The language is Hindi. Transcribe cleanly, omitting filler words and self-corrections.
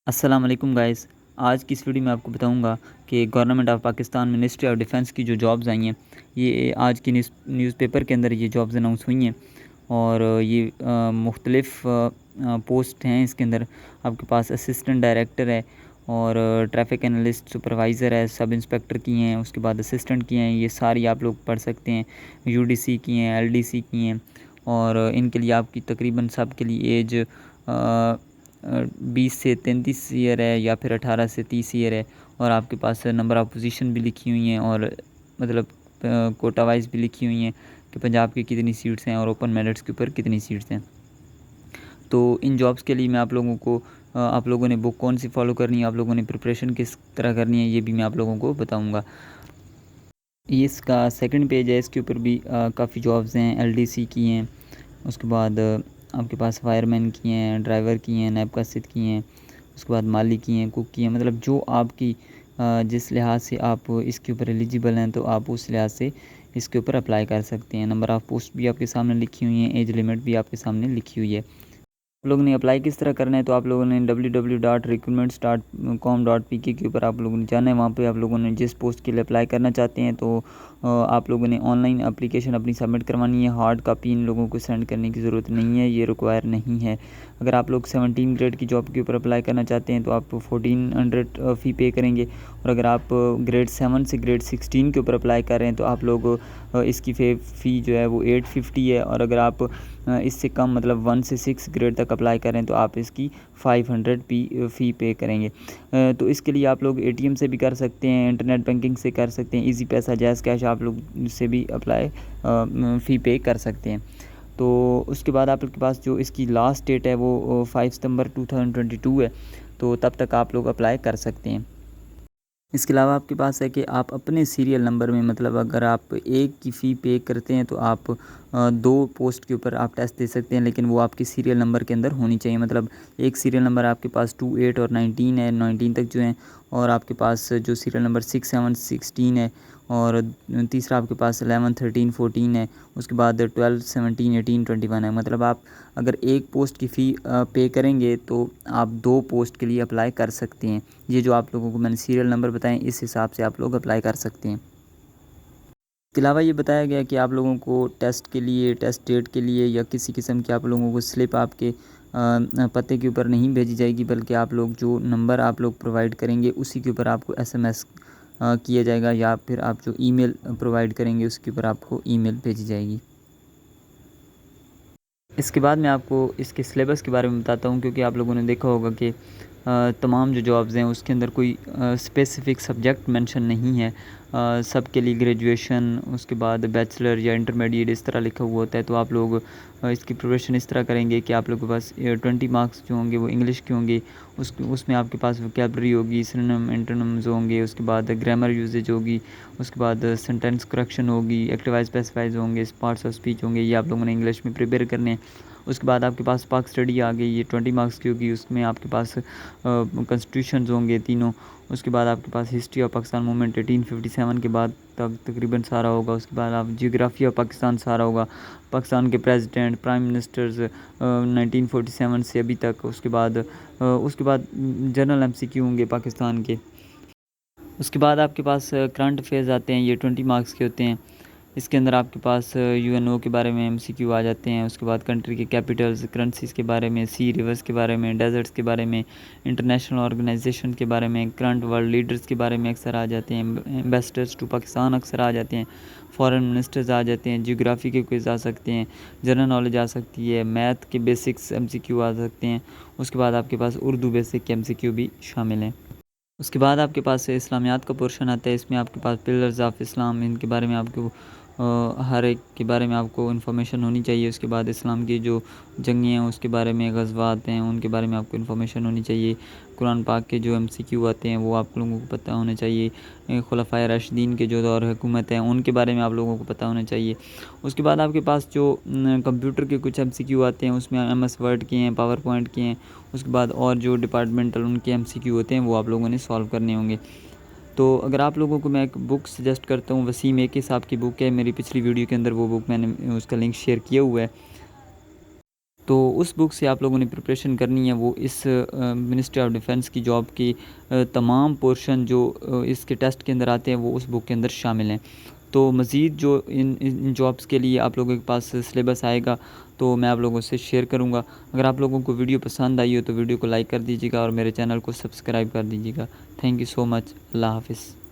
अस्सलाम वालेकुम गाइस। आज की इस वीडियो में आपको बताऊंगा कि government of Pakistan ministry of defence की जो जॉब्स आई हैं, ये आज की न्यूज़पेपर के अंदर ये जॉब्स अनाउंस हुई हैं। और ये मुख्तलिफ़ पोस्ट हैं। इसके अंदर आपके पास असिस्टेंट डायरेक्टर है और ट्रैफिक एनालिस्ट सुपरवाइज़र है, सब इंस्पेक्टर की हैं, उसके बाद असिस्टेंट की हैं। ये सारी आप लोग पढ़ सकते हैं। यूडीसी की हैं, एलडीसी की हैं और इनके लिए आपकी तकरीबन सब के लिए एज 20 से 33 ईयर है या फिर 18 से 30 ईयर है। और आपके पास नंबर ऑफ़ पोजीशन भी लिखी हुई हैं और मतलब कोटा वाइज भी लिखी हुई हैं कि पंजाब की कितनी सीट्स हैं और ओपन मेरिट्स के ऊपर कितनी सीट्स हैं। तो इन जॉब्स के लिए मैं आप लोगों को आप लोगों ने बुक कौन सी फ़ॉलो करनी है, आप लोगों ने प्रिपरेशन किस तरह करनी है, ये भी मैं आप लोगों को बताऊँगा। ये इसका सेकंड पेज है। इसके ऊपर भी काफ़ी जॉब्स हैं। एलडीसी की हैं, उसके बाद आपके पास फायरमैन की हैं, ड्राइवर की हैं, नैब कासिद की हैं, उसके बाद माली की हैं, कुक की हैं। मतलब जो आपकी जिस लिहाज से आप इसके ऊपर एलिजिबल हैं तो आप उस लिहाज से इसके ऊपर अप्लाई कर सकते हैं। नंबर ऑफ़ पोस्ट भी आपके सामने लिखी हुई हैं, एज लिमिट भी आपके सामने लिखी हुई है। आप लोगों ने अप्लाई किस तरह करना है, तो आप लोगों ने www.recruitments.com.pk के ऊपर आप लोगों ने जाना है। वहाँ पे आप लोगों ने जिस पोस्ट के लिए अप्लाई करना चाहते हैं तो आप लोगों ने ऑनलाइन एप्लीकेशन अपनी सबमिट करवानी है। हार्ड कापी इन लोगों को सेंड करने की ज़रूरत नहीं है, ये रिक्वायर नहीं है। अगर आप लोग 17 ग्रेड की जॉब के ऊपर अप्लाई करना चाहते हैं तो आप 1400 फ़ी पे करेंगे। और अगर आप ग्रेड 7 से ग्रेड 16 के ऊपर अप्लाई कर रहे हैं तो आप लोग इसकी फ़ी जो है वो 850 है। और अगर आप इससे कम मतलब 1 से 6 ग्रेड तक अप्लाई करें तो आप इसकी 500 फ़ी पे करेंगे। तो इसके लिए आप लोग एटीएम से भी कर सकते हैं, इंटरनेट बैंकिंग से कर सकते हैं, इजी पैसा, जैज़ कैश आप लोग से भी अप्लाई फ़ी पे कर सकते हैं। तो उसके बाद आपके पास जो इसकी लास्ट डेट है वो 5 सितंबर 2022 है। तो तब तक आप लोग अप्लाई कर सकते हैं। इसके अलावा आपके पास है कि आप अपने सीरियल नंबर में, मतलब अगर आप एक की फ़ी पे करते हैं तो आप 2 पोस्ट के ऊपर आप टेस्ट दे सकते हैं, लेकिन वो आपके सीरियल नंबर के अंदर होनी चाहिए। मतलब एक सीरियल नंबर आपके पास 2, 8 और 19 है, 19 तक जो है। और आपके पास जो सीरियल नंबर 6, 7, 16 है। और तीसरा आपके पास 11, 13, 14 है। उसके बाद 12, 17, 18, 21 है। मतलब आप अगर एक पोस्ट की फ़ी पे करेंगे तो आप 2 पोस्ट के लिए अप्लाई कर सकते हैं। ये जो आप लोगों को मैंने सीरियल नंबर बताएं, इस हिसाब से आप लोग अप्लाई कर सकते हैं। इसके अलावा ये बताया गया कि आप लोगों को टेस्ट के लिए, टेस्ट डेट के लिए या किसी किस्म की आप लोगों को स्लिप आपके पते के ऊपर नहीं भेजी जाएगी, बल्कि आप लोग जो नंबर आप लोग प्रोवाइड करेंगे उसी के ऊपर आपको एसएमएस किया जाएगा, या फिर आप जो ईमेल प्रोवाइड करेंगे उसके ऊपर आपको ईमेल भेजी जाएगी। इसके बाद मैं आपको इसके सिलेबस के बारे में बताता हूँ, क्योंकि आप लोगों ने देखा होगा कि तमाम जो जॉब्स हैं उसके अंदर कोई स्पेसिफ़िक सब्जेक्ट मेंशन नहीं है। सब के लिए ग्रेजुएशन, उसके बाद बैचलर या इंटरमीडिएट इस तरह लिखा हुआ होता है। तो आप लोग इसकी प्रिपरेशन इस तरह करेंगे कि आप लोगों के पास 20 मार्क्स जो होंगे वो इंग्लिश के होंगे। उसमें आपके पास वोकैबलरी होगी, सिनोनिम, एंटोनिम्स होंगे, उसके बाद ग्रामर यूजेज होगी, उसके बाद सेंटेंस करेक्शन होगी, एक्टिवाइज स्पेसिफाइज होंगे, पार्ट्स ऑफ स्पीच होंगे। ये आप लोगों ने इंग्लिश में प्रिपेयर करने हैं। उसके बाद आपके पास पाक स्टडी आ गई, ये 20 मार्क्स की होगी। उसमें आपके पास कॉन्स्टिट्यूशंस होंगे तीनों। उसके बाद आपके पास हिस्ट्री ऑफ पाकिस्तान मूवमेंट 1857 के बाद तक तकरीबन सारा होगा। उसके बाद आप जियोग्राफी ऑफ पाकिस्तान सारा होगा, पाकिस्तान के प्रेसिडेंट, प्राइम मिनिस्टर्स 1947 से अभी तक। उसके बाद जनरल एमसीक्यू होंगे पाकिस्तान के। उसके बाद आपके पास करंट अफेयर्स आते हैं, ये 20 मार्क्स के होते हैं। इसके अंदर आपके पास यूएनओ के बारे में एमसीक्यू आ जाते हैं। उसके बाद कंट्री के कैपिटल्स, करेंसीज़ के बारे में, सी रिवर्स के बारे में, डेजर्ट्स के बारे में, इंटरनेशनल ऑर्गेनाइजेशन के बारे में, करंट वर्ल्ड लीडर्स के बारे में अक्सर आ जाते हैं। एम्बेसडर्स टू पाकिस्तान अक्सर आ जाते हैं। फॉरेन मिनिस्टर्स आ जाते हैं। जियोग्राफी के क्विज़ आ सकते हैं। जनरल नॉलेज आ सकती है। मैथ के बेसिक्स एमसीक्यू आ सकते हैं। उसके बाद आपके पास उर्दू बेसिक के एमसीक्यू भी शामिल हैं। उसके बाद आपके पास इस्लामियात का पोर्शन आता है। इसमें आपके पास पिलर्स ऑफ इस्लाम, इनके बारे में आपको हर एक के बारे में आपको इन्फॉर्मेशन होनी चाहिए। उसके बाद इस्लाम की जो जंगें हैं उसके बारे में, गज़वात हैं उनके बारे में आपको इन्फॉर्मेशन होनी चाहिए। कुरान पाक के जो एमसीक्यू आते हैं वो आप लोगों को पता होने चाहिए। खुलफ़ाए राशिदीन के जो दौर हुकूमत हैं उनके बारे में आप लोगों को पता होना चाहिए। उसके बाद आपके पास जो कंप्यूटर के कुछ एमसीक्यू आते हैं उसमें एमएस वर्ड के हैं, पावर पॉइंट के हैं। उसके बाद और जो डिपार्टमेंटल उनके एमसीक्यू होते हैं वो आप लोगों ने सॉल्व करने होंगे। तो अगर आप लोगों को मैं एक बुक सजेस्ट करता हूँ, वसीम एक साहब की बुक है। मेरी पिछली वीडियो के अंदर वो बुक मैंने उसका लिंक शेयर किया हुआ है। तो उस बुक से आप लोगों ने प्रिपरेशन करनी है। वो इस मिनिस्ट्री ऑफ डिफेंस की जॉब की तमाम पोर्शन जो इसके टेस्ट के अंदर आते हैं वो उस बुक के अंदर शामिल हैं। तो मज़ीद जो इन जॉब्स के लिए आप लोगों के पास सिलेबस आएगा तो मैं आप लोगों से शेयर करूँगा। अगर आप लोगों को वीडियो पसंद आई हो तो वीडियो को लाइक कर दीजिएगा और मेरे चैनल को सब्सक्राइब कर दीजिएगा। Thank you so much. अल्लाह हाफ़िज़।